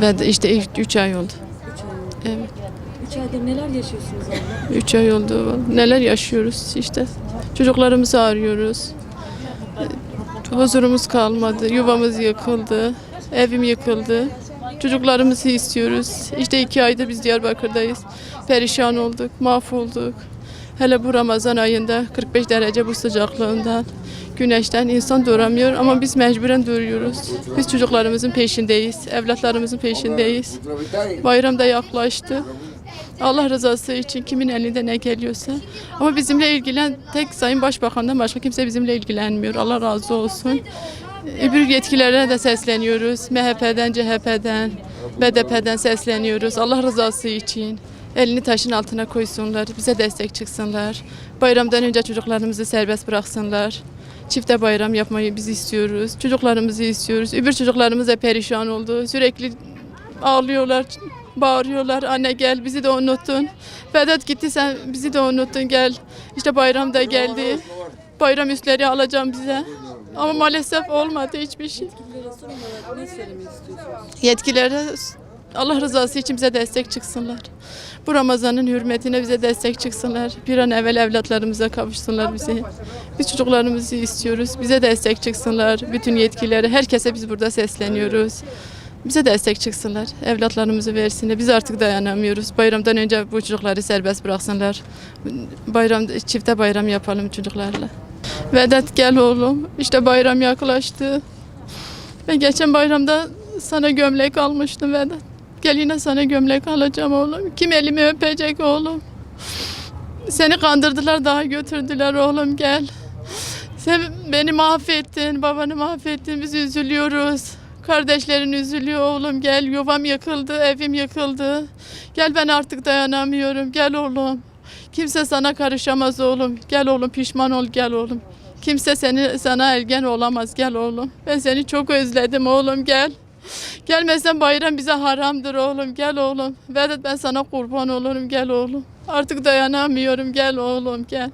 Ve de işte 3 ay oldu. 3 ay oldu. Evet. 3 aydır neler yaşıyorsunuz abla? 3 ay oldu. Neler yaşıyoruz işte. Çocuklarımızı arıyoruz. Huzurumuz kalmadı. Yuvamız yıkıldı. Evim yıkıldı. Çocuklarımızı istiyoruz. İşte 2 aydır biz Diyarbakır'dayız. Perişan olduk, mahvolduk. Hele bu Ramazan ayında 45 derece bu sıcaklığından, güneşten insan duramıyor ama biz mecburen duruyoruz. Biz çocuklarımızın peşindeyiz, evlatlarımızın peşindeyiz. Bayram da yaklaştı. Allah rızası için kimin elinde ne geliyorsa. Ama bizimle ilgilen tek Sayın Başbakan'dan başka kimse bizimle ilgilenmiyor. Allah razı olsun. Öbür yetkililere de sesleniyoruz. MHP'den, CHP'den, BDP'den sesleniyoruz. Allah rızası için. Elini taşın altına koysunlar, bize destek çıksınlar. Bayramdan önce çocuklarımızı serbest bıraksınlar. Çifte bayram yapmayı biz istiyoruz. Çocuklarımızı istiyoruz. Öbür çocuklarımız da perişan oldu. Sürekli ağlıyorlar, bağırıyorlar. Anne gel bizi de unuttun. Vedat gitti sen bizi de unuttun gel. İşte bayram da geldi. Bayram üstleri alacağım bize. Ama maalesef olmadı hiçbir şey. Yetkililere son olarak ne söylemek istiyorsunuz? Yetkililere Allah rızası için bize destek çıksınlar. Bu Ramazan'ın hürmetine bize destek çıksınlar. Bir an evvel evlatlarımıza kavuşsunlar bizi. Biz çocuklarımızı istiyoruz. Bize destek çıksınlar. Bütün yetkililere, herkese biz burada sesleniyoruz. Bize destek çıksınlar. Evlatlarımızı versinler. Biz artık dayanamıyoruz. Bayramdan önce bu çocukları serbest bıraksınlar. Çifte bayram yapalım çocuklarla. Vedat gel oğlum. İşte bayram yaklaştı. Ben geçen bayramda sana gömlek almıştım Vedat. Gel yine sana gömlek alacağım oğlum. Kim elimi öpecek oğlum? Seni kandırdılar daha götürdüler oğlum gel. Sen beni mahvettin, babanı mahvettin. Biz üzülüyoruz. Kardeşlerin üzülüyor oğlum gel. Yuvam yıkıldı, evim yıkıldı. Gel ben artık dayanamıyorum. Gel oğlum. Kimse sana karışamaz oğlum. Gel oğlum pişman ol gel oğlum. Kimse sana elgen olamaz gel oğlum. Ben seni çok özledim oğlum gel. Gelmezsen bayram bize haramdır oğlum gel oğlum. Vedat ben sana kurban olurum gel oğlum. Artık dayanamıyorum gel oğlum gel.